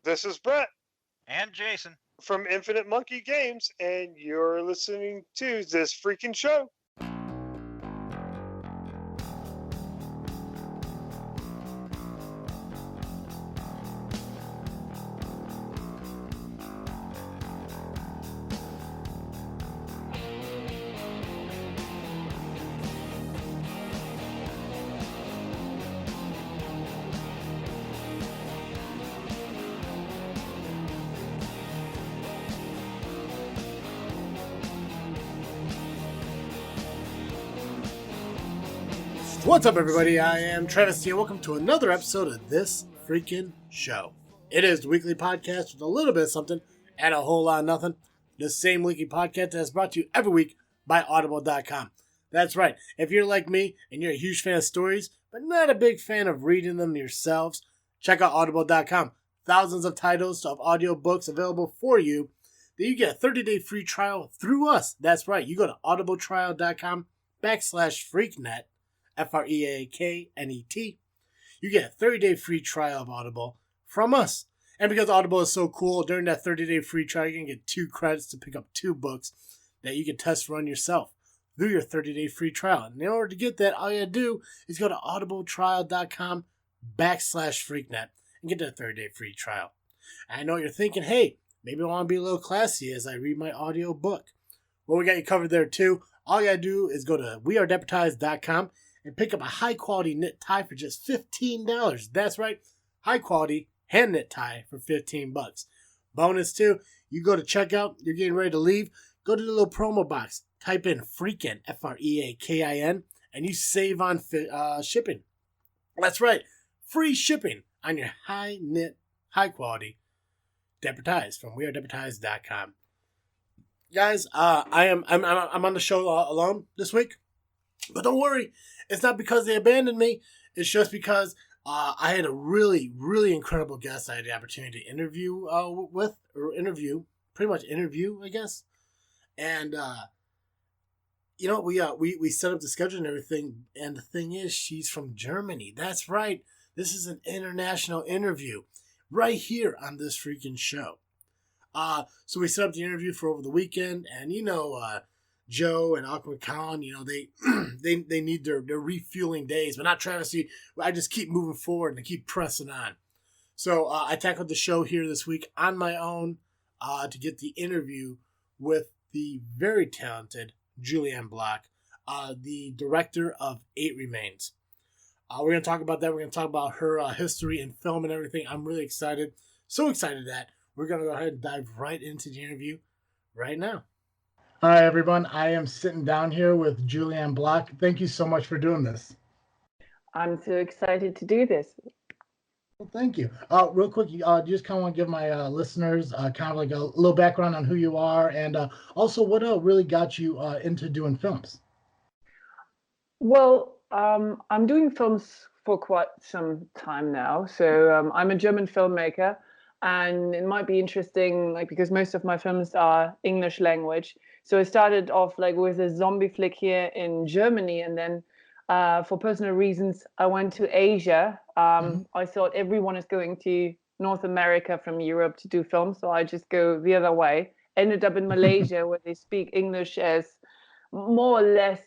This is Brett And Jason. from Infinite Monkey Games, and you're listening to this freaking show. What's up, everybody? I am Travis here. Welcome to another episode of This Freakin' Show. It is the weekly podcast with a little bit of something and a whole lot of nothing. The same weekly podcast that is brought to you every week by Audible.com. That's right. If you're like me and you're a huge fan of stories, but not a big fan of reading them yourselves, check out Audible.com. Thousands of titles of audiobooks available for you that you get a 30-day free trial through us. That's right. You go to audibletrial.com/freaknet. Freaknet. You get a 30-day free trial of Audible from us. And because Audible is so cool, during that 30-day free trial, you can get 2 credits to pick up 2 books that you can test run yourself through your 30-day free trial. And in order to get that, all you gotta do is go to audibletrial.com/freaknet and get that 30-day free trial. And I know you're thinking, hey, maybe I want to be a little classy as I read my audio book. Well, we got you covered there too. All you gotta do is go to wearedeputized.com and pick up a high-quality knit tie for just $15. That's right, high-quality hand-knit tie for $15. Bonus, too, you go to checkout, you're getting ready to leave, go to the little promo box, type in Freakin, Freakin, and you save on shipping. That's right, free shipping on your high-knit, high-quality deputized from wearedeputized.com. Guys, I'm on the show alone this week, but don't worry. It's not because they abandoned me. It's just because I had a really, really incredible guest I had the opportunity to interview, I guess. And, we set up the schedule and everything. And the thing is, she's from Germany. That's right. This is an international interview right here on this freaking show. So we set up the interview for over the weekend. And, Joe and Aqua Khan, they need their refueling days, but not Travis. I just keep moving forward and keep pressing on. So I tackled the show here this week on my own to get the interview with the very talented Juliane Block, the director of 8 Remains. We're going to talk about that. We're going to talk about her history in film and everything. I'm really excited. So excited that we're going to go ahead and dive right into the interview right now. Hi, everyone. I am sitting down here with Juliane Block. Thank you so much for doing this. I'm so excited to do this. Well, thank you. Real quick, you just kind of want to give my listeners kind of like a little background on who you are and also what really got you into doing films. Well, I'm doing films for quite some time now. So I'm a German filmmaker, and it might be interesting, because most of my films are English language. So I started off with a zombie flick here in Germany, and then for personal reasons, I went to Asia. I thought everyone is going to North America from Europe to do films, so I just go the other way. Ended up in Malaysia, where they speak English as more or less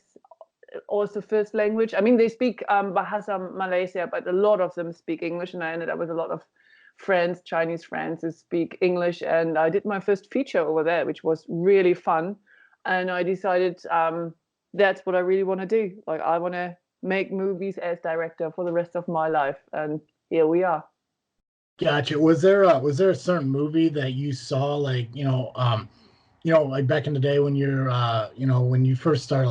also first language. I mean, they speak Bahasa Malaysia, but a lot of them speak English, and I ended up with a lot of friends, Chinese friends, who speak English, and I did my first feature over there, which was really fun. And I decided that's what I really want to do. I want to make movies as director for the rest of my life, and here we are. Gotcha. Was there a certain movie that you saw, like back in the day when you're when you first started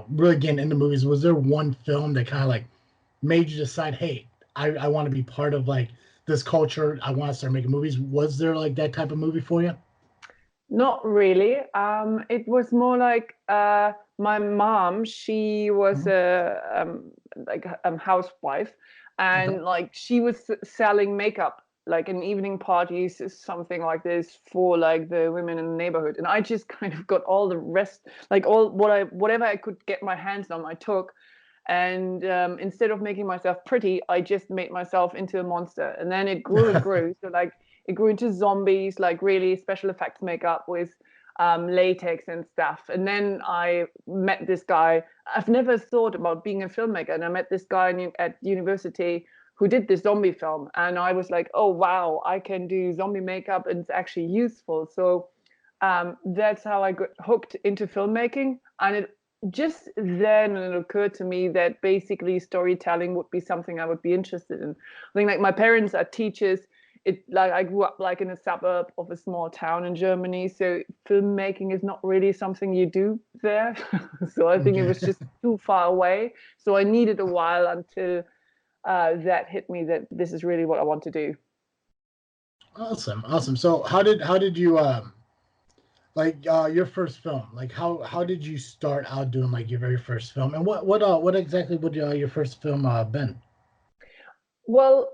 really getting into movies? Was there one film that kind of made you decide, hey, I want to be part of this culture, I want to start making movies? Was there that type of movie for you? Not really. It was more my mom. She was a housewife, and she was selling makeup in evening parties, something like this, for the women in the neighborhood. And I just kind of got all the rest, whatever I could get my hands on, I took. And instead of making myself pretty, I just made myself into a monster. And then it grew and grew. So it grew into zombies, like really special effects makeup with latex and stuff. And then I met this guy. I've never thought about being a filmmaker, and I met this guy at university who did this zombie film, and I was like, oh wow, I can do zombie makeup and it's actually useful. So that's how I got hooked into filmmaking. And it just then it occurred to me that basically storytelling would be something I would be interested in. I think like my parents are teachers. It like I grew up like in a suburb of a small town in Germany, so filmmaking is not really something you do there. So I think it was just too far away. So I needed a while until that hit me that this is really what I want to do. Awesome. So how did you like your first film? Like how did you start out doing like your very first film? And what exactly would your first film been? Well,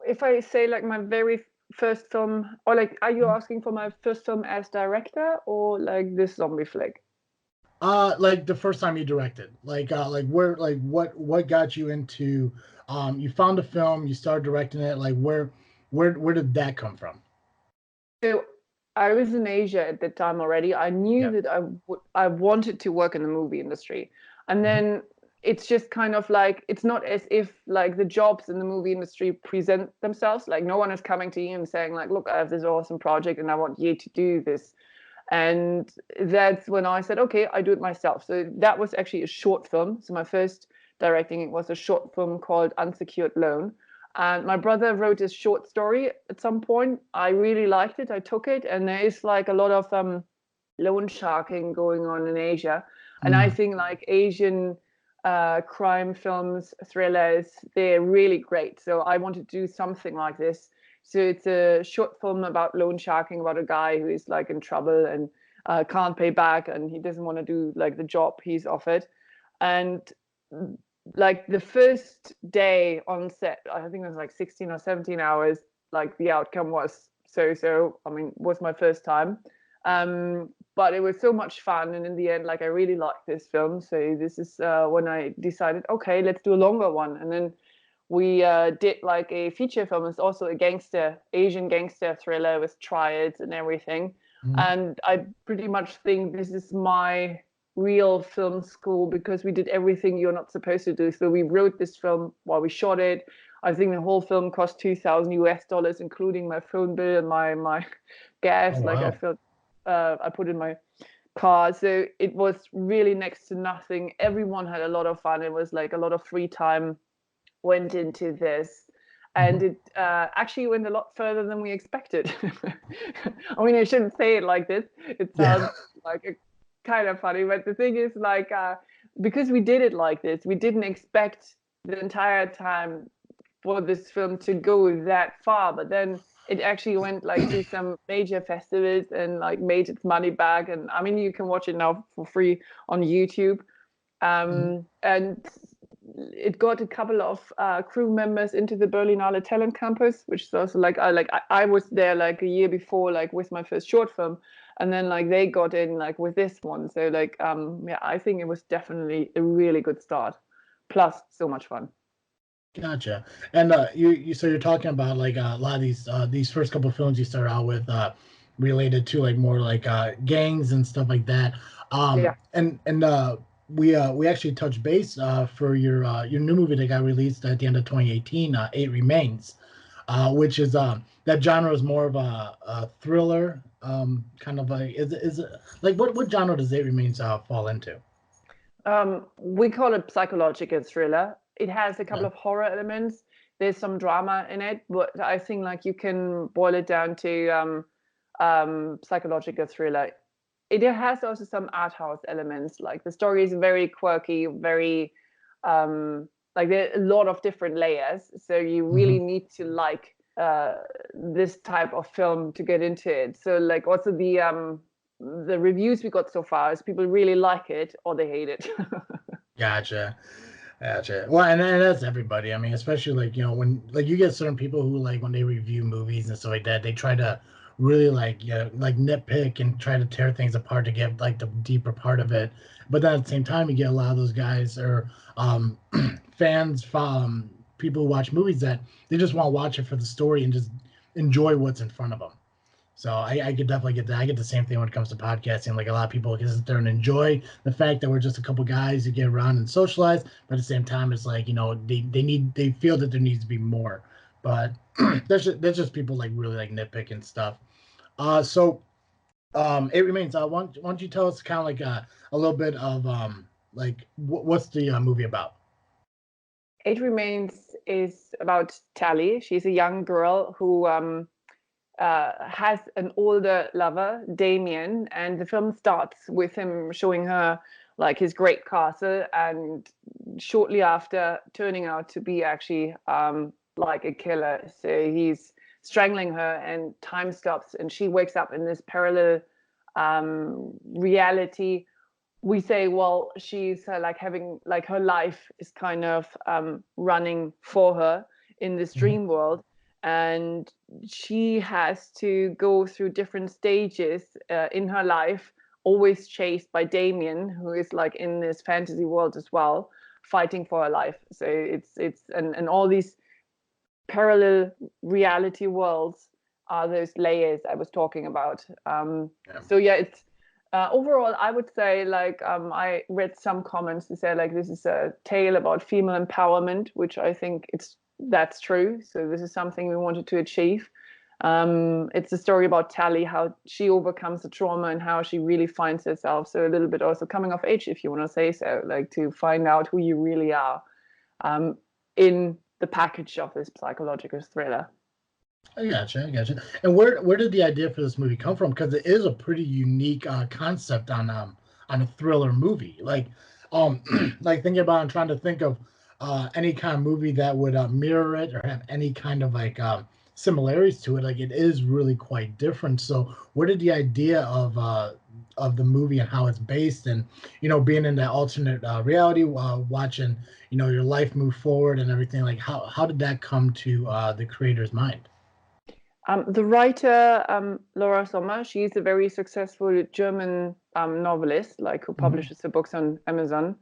if I say like my very first film, or like, are you asking for my first film as director or like this zombie flick? Like the first time you directed, like where, like what got you into, you found a film, you started directing it, like where did that come from? So I was in Asia at that time already. I knew Yeah. that I wanted to work in the movie industry, and Mhm. then it's just kind of like it's not as if like the jobs in the movie industry present themselves. Like no one is coming to you and saying like, look, I have this awesome project and I want you to do this. And that's when I said, okay, I do it myself. So that was actually a short film. So my first directing, it was a short film called Unsecured Loan. And my brother wrote a short story at some point. I really liked it. I took it. And there is like a lot of loan sharking going on in Asia. And I Mm. think like Asian crime films, thrillers, they're really great. So I wanted to do something like this. So it's a short film about loan sharking, about a guy who is like in trouble and can't pay back, and he doesn't want to do like the job he's offered. And like the first day on set, I think it was like 16 or 17 hours, like the outcome was so. I mean, it was my first time. But it was so much fun. And in the end, like I really liked this film. So this is when I decided, okay, let's do a longer one. And then we did like a feature film. It's also a Asian gangster thriller with triads and everything. Mhm. And I pretty much think this is my real film school because we did everything you're not supposed to do. So we wrote this film while we shot it. I think the whole film cost $2,000 US, including my phone bill and my Oh gas. Like I wow. felt I put in my car. So it was really next to nothing. Everyone had a lot of fun. It was like a lot of free time went into this. And Mhm. it actually went a lot further than we expected. I mean, I shouldn't say it like this. It Yeah. sounds like a, kind of funny, but the thing is, like, because we did it like this, we didn't expect the entire time for this film to go that far. But then it actually went like to some major festivals and like made its money back. And I mean, you can watch it now for free on YouTube. Mhm. And it got a couple of crew members into the Berlinale Talent Campus, which is also like I was there like a year before, like with my first short film, and then like they got in like with this one. So like yeah, I think it was definitely a really good start. Plus, so much fun. Gotcha. And you so you're talking about like a lot of these first couple of films you start out with related to like more like gangs and stuff like that. Yeah. And we actually touched base for your new movie that got released at the end of 2018, Eight Remains, which is that genre is more of a thriller, kind of a is it like what genre does Eight Remains fall into? We call it psychological thriller. It has a couple Yeah. of horror elements. There's some drama in it, but I think like you can boil it down to psychological thriller. It has also some art house elements. Like the story is very quirky, very like there are a lot of different layers. So you really Hmm. need to like this type of film to get into it. So like also the reviews we got so far is people really like it or they hate it. Gotcha. Gotcha. Well, and that's everybody. I mean, especially like when like you get certain people who like when they review movies and stuff like that, they try to really like like nitpick and try to tear things apart to get like the deeper part of it. But then at the same time, you get a lot of those guys or fans from people who watch movies that they just want to watch it for the story and just enjoy what's in front of them. So I could definitely get that. I get the same thing when it comes to podcasting. Like a lot of people can sit there and enjoy the fact that we're just a couple guys who get around and socialize, but at the same time, it's like, they feel that there needs to be more. But there's just people like really like nitpick and stuff. So it remains. Why don't you tell us kind of like a little bit of like what's the movie about? It Remains is about Tally. She's a young girl who has an older lover, Damien, and the film starts with him showing her like his great castle, and shortly after turning out to be actually like a killer. So he's strangling her, and time stops, and she wakes up in this parallel reality. We say, well, she's like having like her life is kind of running for her in this dream world, and she has to go through different stages in her life, always chased by Damien, who is like in this fantasy world as well, fighting for her life. So it's and all these parallel reality worlds are those layers I was talking about. So yeah, it's overall, I would say like I read some comments to say like this is a tale about female empowerment, which I think that's true. So this is something we wanted to achieve. It's a story about Tally, how she overcomes the trauma and how she really finds herself. So a little bit also coming of age, if you want to say so, like to find out who you really are in the package of this psychological thriller. I gotcha. And where did the idea for this movie come from? Because it is a pretty unique concept on a thriller movie. Like like thinking about and trying to think of any kind of movie that would mirror it or have any kind of like similarities to it. Like it is really quite different. So where did the idea of the movie and how it's based, and being in that alternate reality, watching your life move forward and everything, like how did that come to the creator's mind? The writer, Laura Sommer, she's a very successful German novelist, like who publishes her books on Amazon.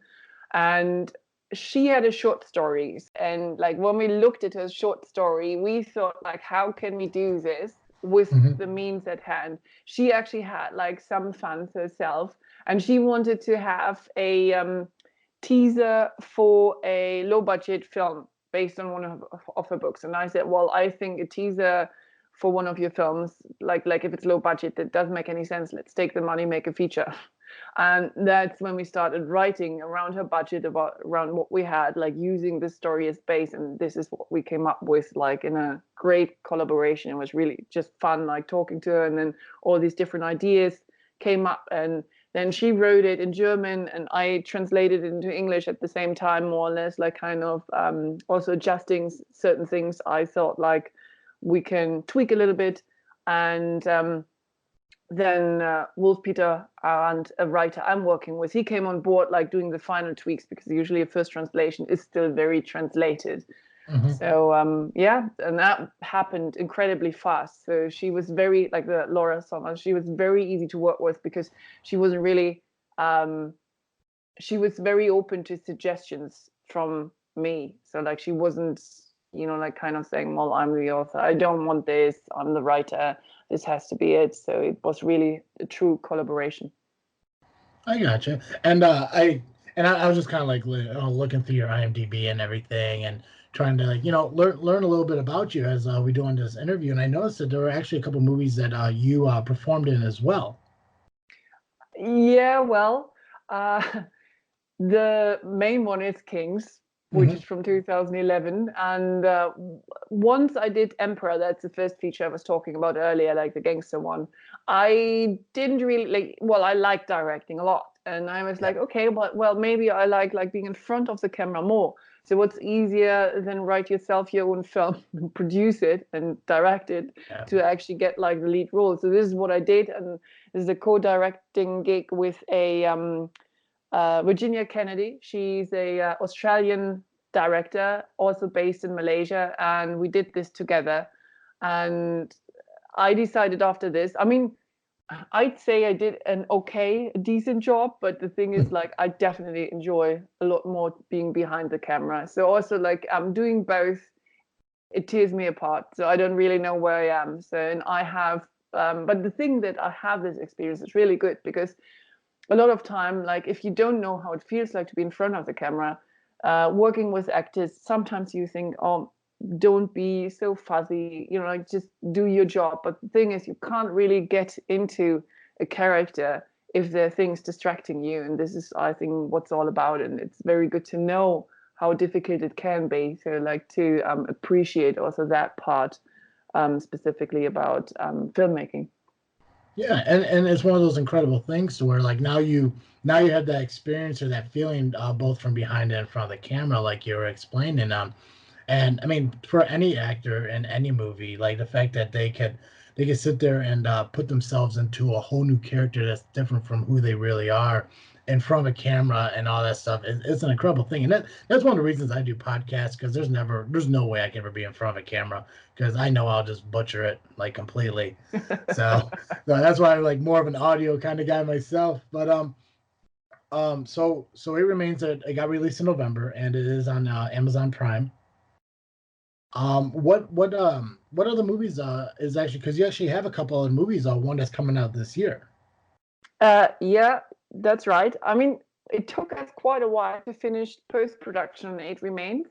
And she had a short stories. And like when we looked at her short story, we thought like, how can we do this with the means at hand? She actually had like some funds herself, and she wanted to have a teaser for a low budget film based on one of her books. And I said, well, I think a teaser for one of your films, like if it's low budget, that doesn't make any sense. Let's take the money, make a feature. And that's when we started writing around her budget, around what we had, like using the story as base. And this is what we came up with, like in a great collaboration. It was really just fun, like talking to her, and then all these different ideas came up, and then she wrote it in German and I translated it into English at the same time, more or less, like kind of also adjusting certain things I thought like we can tweak a little bit. And then Wolf Peter and a writer I'm working with, he came on board like doing the final tweaks, because usually a first translation is still very translated. So yeah, and that happened incredibly fast. So she was very, like the Laura Sommer, she was very easy to work with, because she wasn't really she was very open to suggestions from me. So like she wasn't like kind of saying, well, I'm the author, I don't want this, I'm the writer, this has to be it. So it was really a true collaboration. I gotcha. And I was just kind of like looking through your IMDb and everything, and trying to like learn a little bit about you as we do on this interview. And I noticed that there were actually a couple movies that you performed in as well. Yeah, well, the main one is Kings, which is from 2011. And once I did Emperor, that's the first feature I was talking about earlier, like the gangster one. I didn't really I like directing a lot. And I was like, okay, well, maybe I like being in front of the camera more. So what's easier than write yourself your own film and produce it and direct it to actually get like the lead role. So this is what I did. And this is a co-directing gig with a Virginia Kennedy. She's a Australian director, also based in Malaysia, and we did this together. And I decided after this, I mean, I'd say I did a decent job, but the thing is, like, I definitely enjoy a lot more being behind the camera. So also, like, I'm doing both it tears me apart. So I don't really know where I am. So, and I have, but the thing that I have this experience is really good because a lot of time, like if you don't know how it feels like to be in front of the camera, working with actors, sometimes you think, oh, don't be so fuzzy, you know, like just do your job. But the thing is, you can't really get into a character if there are things distracting you. And this is, I think, what's all about. And it's very good to know how difficult it can be. So, like, to appreciate also that part, specifically about filmmaking. Yeah, and it's one of those incredible things to where like now you have that experience or that feeling both from behind and in front of the camera, like you were explaining. And I mean, for any actor in any movie, like the fact that they could sit there and put themselves into a whole new character that's different from who they really are in front of a camera and all that stuff it's an incredible thing. And that's one of the reasons I do podcasts, because there's no way I can ever be in front of a camera because I know I'll just butcher it like completely. So, so that's why I'm like more of an audio kind of guy myself. But so it remains that it got released in November and it is on Amazon Prime. What other movies is actually, because you actually have a couple of movies, one that's coming out this year. Yeah, that's right. I mean, it took us quite a while to finish post-production on It Remains.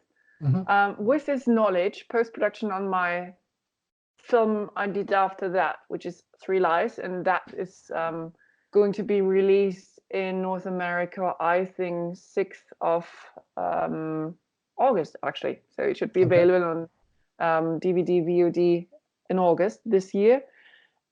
With this knowledge, post-production on my film I did after that, which is Three Lies, and that is going to be released in North America, I think 6th of August, actually. So it should be available on DVD, VOD in August this year.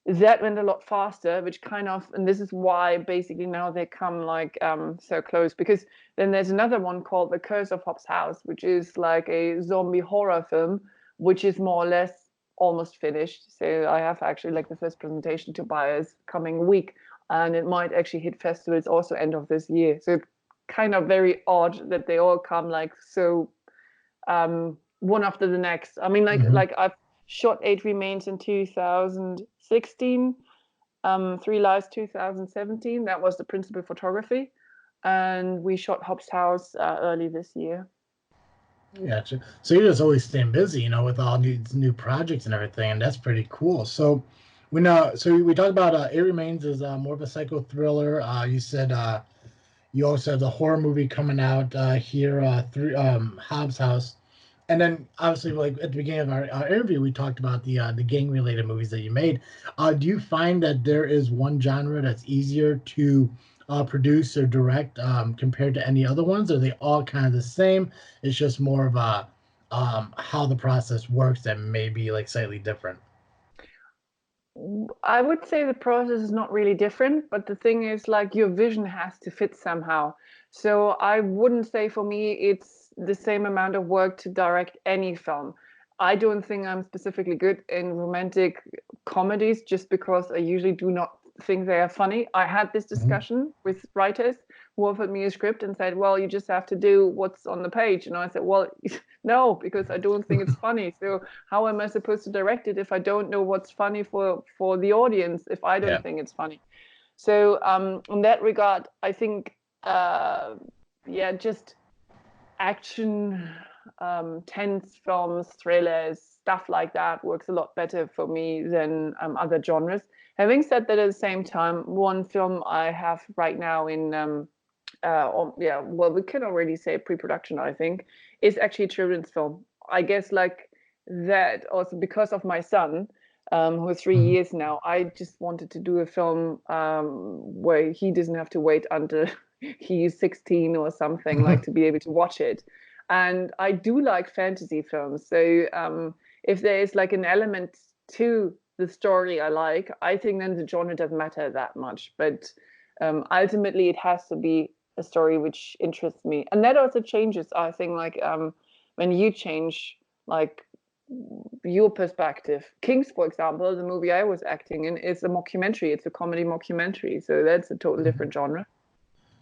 That went a lot faster, which kind of, and this is why basically now they come like so close, because then there's another one called The Curse of Hobbs House, which is like a zombie horror film, which is more or less almost finished. So I have actually like the first presentation to buyers coming week, and it might actually hit festivals also end of this year. So kind of very odd that they all come like so one after the next. I mean, like I've shot Eight Remains in 2016, Three Lies 2017. That was the principal photography, and we shot Hobbs House early this year. Gotcha. So you're just always staying busy, with all these new projects and everything, and that's pretty cool. So we talked about It Remains is more of a psycho thriller. You said you also have the horror movie coming out here, Hobbs House. And then obviously, like at the beginning of our interview, we talked about the gang related movies that you made. Do you find that there is one genre that's easier to produce or direct compared to any other ones? Are they all kind of the same? It's just more of a how the process works that may be like slightly different. I would say the process is not really different, but the thing is, like, your vision has to fit somehow. So I wouldn't say for me it's the same amount of work to direct any film. I don't think I'm specifically good in romantic comedies just because I usually do not think they are funny. I had this discussion with writers who offered me a script and said, well, you just have to do what's on the page. And I said, well, no, because I don't think it's funny. So how am I supposed to direct it if I don't know what's funny for the audience, if I don't think it's funny? So in that regard, I think, just action, tense films, thrillers, stuff like that works a lot better for me than other genres. Having said that, at the same time, one film I have right now in, we can already say pre-production, I think, is actually a children's film. I guess like that also because of my son, who is 3 years now, I just wanted to do a film where he doesn't have to wait until he's 16 or something, like to be able to watch it. And I do like fantasy films. So if there is like an element to the story I think then the genre doesn't matter that much. But ultimately, it has to be a story which interests me. And that also changes, I think, like when you change like your perspective. Kings, for example, the movie I was acting in, is a mockumentary. It's a comedy mockumentary. So that's a total different genre.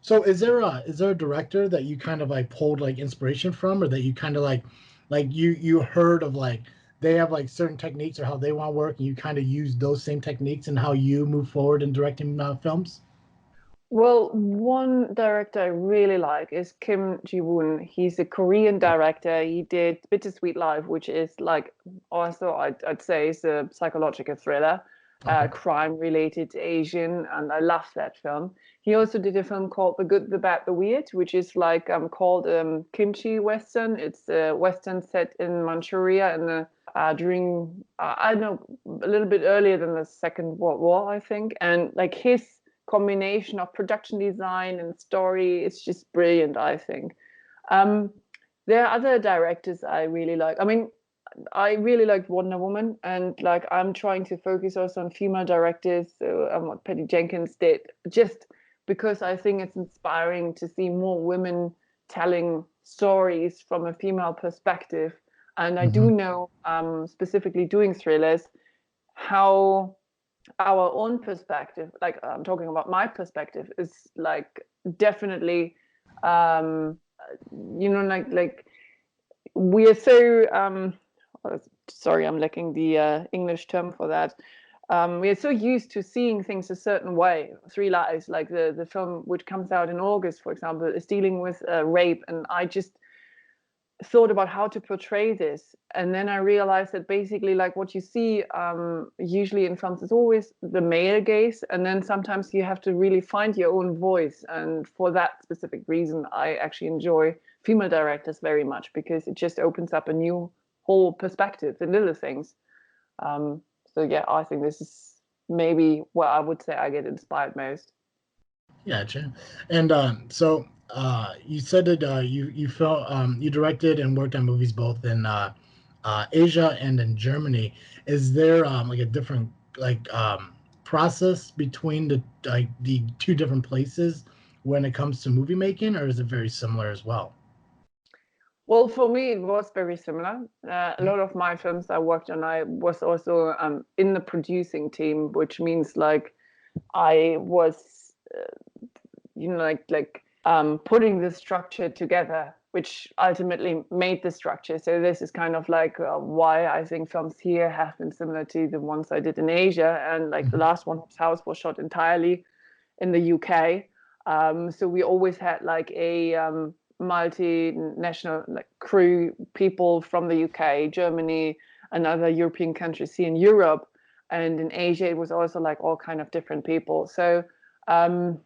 So is there a director that you kind of like pulled like inspiration from, or that you kind of like you heard of like they have like certain techniques or how they want to work, and you kind of use those same techniques and how you move forward in directing films? Well, one director I really like is Kim Ji-woon. He's a Korean director. He did Bittersweet Life, which is like also I'd say is a psychological thriller, Okay. crime-related Asian, and I love that film. He also did a film called The Good, the Bad, the Weird, which is like called kimchi western. It's a western set in Manchuria in the during I don't know, a little bit earlier than the Second World War, I think, and like his combination of production design and story. It's just brilliant, I think. Um, there are other directors I really like. I mean, I really liked Wonder Woman, and like I'm trying to focus also on female directors. So what Patty Jenkins did, just because I think it's inspiring to see more women telling stories from a female perspective. And I Hmm. do know, specifically doing thrillers, how our own perspective, like I'm talking about my perspective, is like definitely, um, like we are so oh, sorry, I'm lacking the English term for that. We are so used to seeing things a certain way. Three Lives, like the film which comes out in August, for example, is dealing with rape, and I just thought about how to portray this, and then I realized that basically like what you see usually in films is always the male gaze, and then sometimes you have to really find your own voice, and for that specific reason I actually enjoy female directors very much, because it just opens up a new whole perspective in little things. um, so yeah, I think this is maybe where I would say I get inspired most. Gotcha. And you said that you felt you directed and worked on movies both in Asia and in Germany. Is there like a different like process between the two different places when it comes to movie making, or is it very similar as well? Well, for me, it was very similar. A lot of my films I worked on, I was also in the producing team, which means like I was, putting the structure together, which ultimately made the structure. So this is kind of like why I think films here have been similar to the ones I did in Asia, and like the Mhm. last one, House, was shot entirely in the UK. So we always had like a multinational like crew, people from the UK, Germany, and other European countries here in Europe, and in Asia it was also like all kind of different people. So um,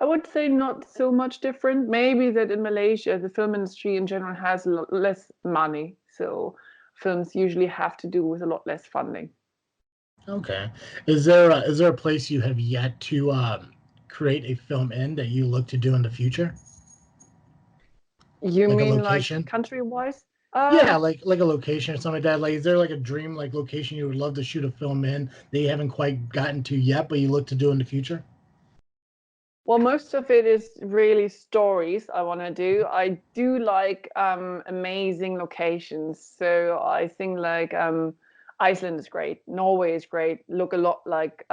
I would say not so much different. Maybe that in Malaysia the film industry in general has less money, so films usually have to do with a lot less funding. Okay. Is there a place you have yet to create a film in that you look to do in the future, You like a mean like location? country wise? Yeah, like a location or something like that. Like, is there like a dream like location you would love to shoot a film in that you haven't quite gotten to yet, but you look to do in the future? Well, most of it is really stories I want to do. I do like amazing locations. So I think like Iceland is great. Norway is great. Look a lot like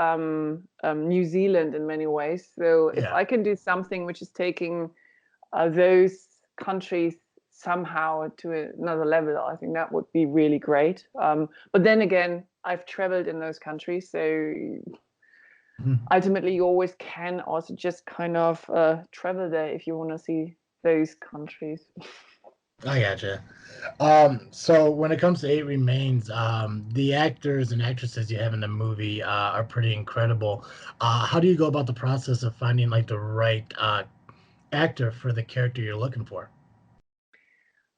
New Zealand in many ways. So if Yeah. I can do something which is taking those countries somehow to another level, I think that would be really great. But then again, I've traveled in those countries, so Mhm. ultimately you always can also just kind of travel there if you want to see those countries. I gotcha. So when it comes to Eight Remains, the actors and actresses you have in the movie are pretty incredible. How do you go about the process of finding like the right actor for the character you're looking for?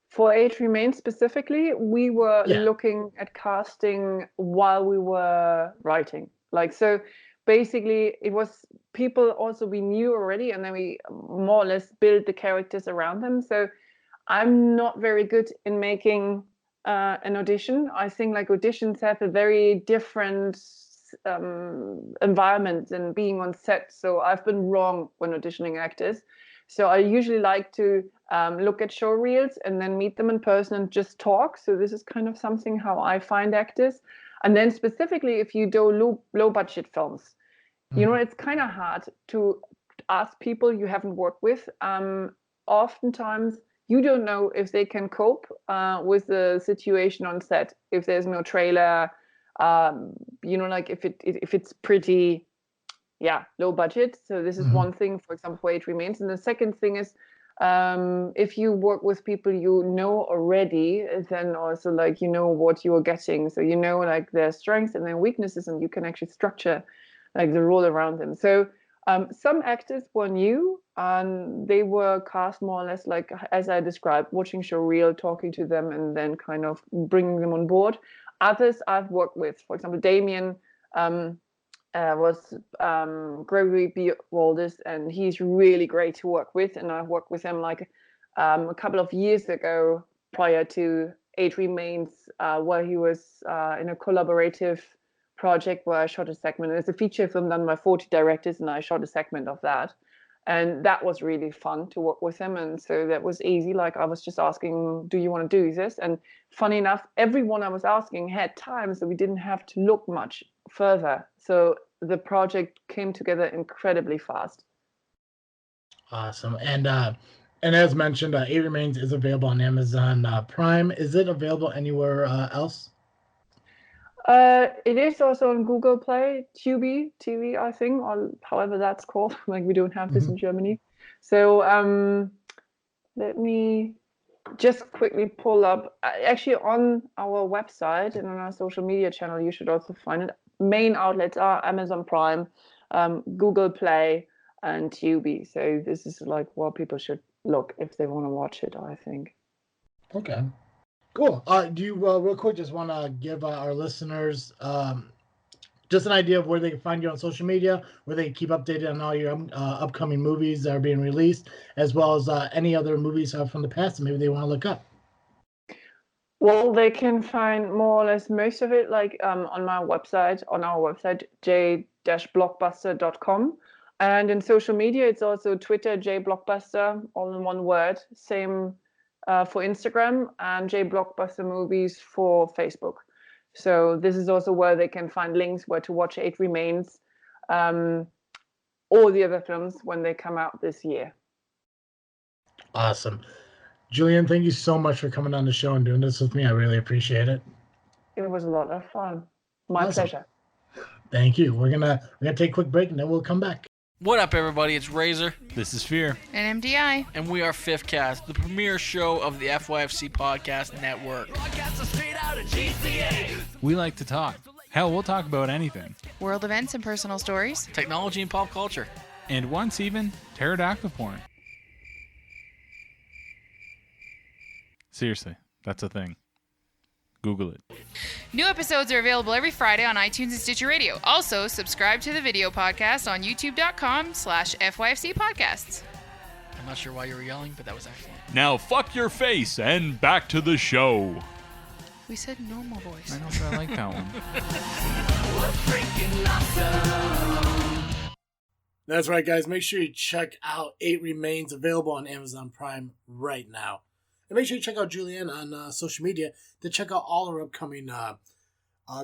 For Age Remains specifically, we were Yeah. looking at casting while we were writing. Like, so basically, it was people also we knew already, and then we more or less built the characters around them. So I'm not very good in making an audition. I think like auditions have a very different environment than being on set. So I've been wrong when auditioning actors. So I usually like to look at show reels and then meet them in person and just talk. So this is kind of something how I find actors. And then specifically, if you do low budget films, Mhm. it's kind of hard to ask people you haven't worked with. Oftentimes, you don't know if they can cope with the situation on set. If there's no trailer, like if it's pretty low budget. So this is one thing, for example, for It Remains. And the second thing is, if you work with people you know already, then also like you know what you are getting. So you know like their strengths and their weaknesses, and you can actually structure like the role around them. So some actors were new, and they were cast more or less like as I described, watching show reel, talking to them, and then kind of bringing them on board. Others I've worked with, for example, Damien. Was Gregory B. Waldes, and he's really great to work with. And I worked with him like a couple of years ago prior to It Remains, where he was in a collaborative project where I shot a segment. And it's a feature film done by 40 directors, and I shot a segment of that. And that was really fun to work with him. And so that was easy. Like I was just asking, do you want to do this? And funny enough, everyone I was asking had time, so we didn't have to look much further. So the project came together incredibly fast. Awesome. And as mentioned, It Remains is available on Amazon Prime. Is it available anywhere else? It is also on Google Play, Tubi TV, I think, or however that's called. Like we don't have this in Germany. So let me just quickly pull up. Actually, on our website and on our social media channel, you should also find it. Main outlets are Amazon Prime, Google Play, and Tubi. So this is like where people should look if they want to watch it, I think. Okay. Cool. Do you real quick just want to give our listeners just an idea of where they can find you on social media, where they can keep updated on all your upcoming movies that are being released, as well as any other movies from the past that maybe they want to look up? Well, they can find more or less most of it like on our website, j-blockbuster.com. And in social media, it's also Twitter, jblockbuster, all in one word. Same for Instagram, and jblockbuster movies for Facebook. So this is also where they can find links where to watch It Remains, all the other films when they come out this year. Awesome. Juliane, thank you so much for coming on the show and doing this with me. I really appreciate it. It was a lot of fun. My pleasure. Thank you. We're gonna take a quick break and then we'll come back. What up, everybody? It's Razor. This is Fear. And MDI. And we are Fifth Cast, the premier show of the FYFC Podcast Network. We like to talk. Hell, we'll talk about anything. World events and personal stories. Technology and pop culture. And once even, pterodactyl porn. Seriously, that's a thing. Google it. New episodes are available every Friday on iTunes and Stitcher Radio. Also, subscribe to the video podcast on youtube.com/FYFC Podcasts. I'm not sure why you were yelling, but that was excellent. Now fuck your face and back to the show. We said normal voice. I don't sure I like that one. That's right, guys. Make sure you check out It Remains, available on Amazon Prime right now. And make sure you check out Juliane on social media to check out all her upcoming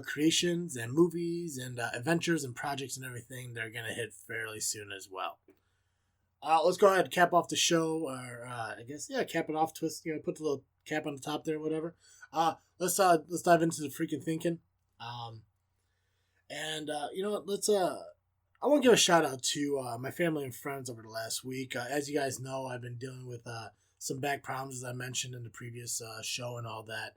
creations and movies and adventures and projects and everything. They're going to hit fairly soon as well. Let's go ahead and cap off the show, or cap it off, twist, put the little cap on the top there, whatever. Let's dive into the freaking thinking. You know what, I want to give a shout out to my family and friends over the last week. As you guys know, I've been dealing with some back problems, as I mentioned in the previous show and all that.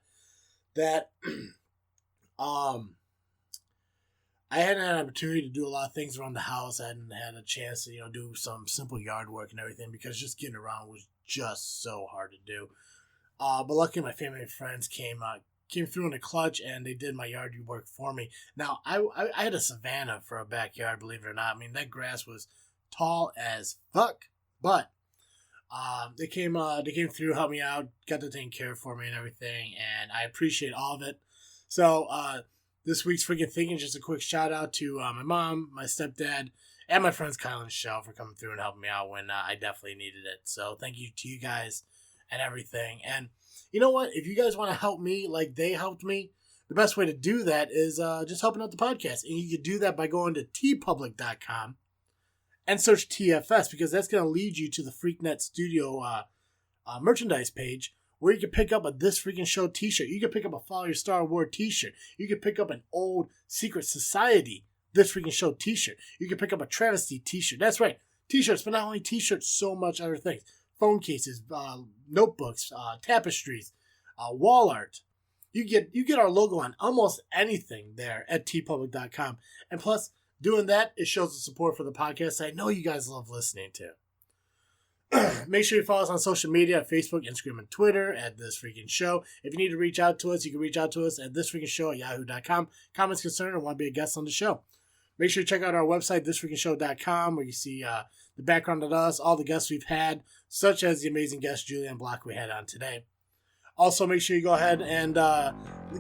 I hadn't had an opportunity to do a lot of things around the house. I hadn't had a chance to, do some simple yard work and everything, because just getting around was just so hard to do. But luckily, my family and friends came through in a clutch, and they did my yard work for me. Now, I had a savanna for a backyard, believe it or not. I mean, that grass was tall as fuck, but they came through, helped me out, got the thing cared for me and everything, and I appreciate all of it. So this week's Freakin' Thinking, just a quick shout out to my mom, my stepdad, and my friends Kyle and Michelle for coming through and helping me out when I definitely needed it. So thank you to you guys and everything. And you know what? If you guys want to help me like they helped me, the best way to do that is just helping out the podcast. And you can do that by going to tpublic.com and search TFS, because that's going to lead you to the FreakNet Studio merchandise page, where you can pick up a This Freaking Show t-shirt. You can pick up a Follow Your Star Award t-shirt. You can pick up an old Secret Society This Freakin' Show t-shirt. You can pick up a travesty t-shirt. That's right, t-shirts, but not only t-shirts, so much other things. Phone cases, notebooks, tapestries, wall art. You get our logo on almost anything there at tpublic.com. And plus, doing that, it shows the support for the podcast I know you guys love listening to. Make sure you follow us on social media, Facebook, Instagram, and Twitter at This Freakin' Show. If you need to reach out to us, you can reach out to us at thisfreakinshow@yahoo.com. Comments, concern, or want to be a guest on the show. Make sure you check out our website, thisfreakinshow.com, where you see the background of us, all the guests we've had, such as the amazing guest Juliane Block we had on today. Also, make sure you go ahead and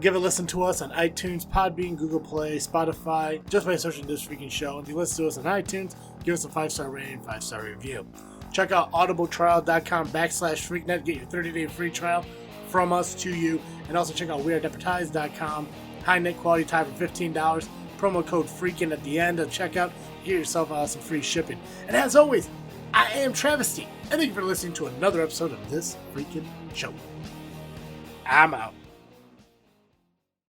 give a listen to us on iTunes, Podbean, Google Play, Spotify, just by searching This Freakin' Show. If you listen to us on iTunes, give us a 5-star rating, 5-star review. Check out audibletrial.com/freaknet. Get your 30-day free trial from us to you. And also check out weareadvertised.com. High net quality tie for $15. Promo code Freakin at the end of checkout. Get yourself some free shipping. And as always, I am Travesty. And thank you for listening to another episode of This Freakin' Show. I'm out.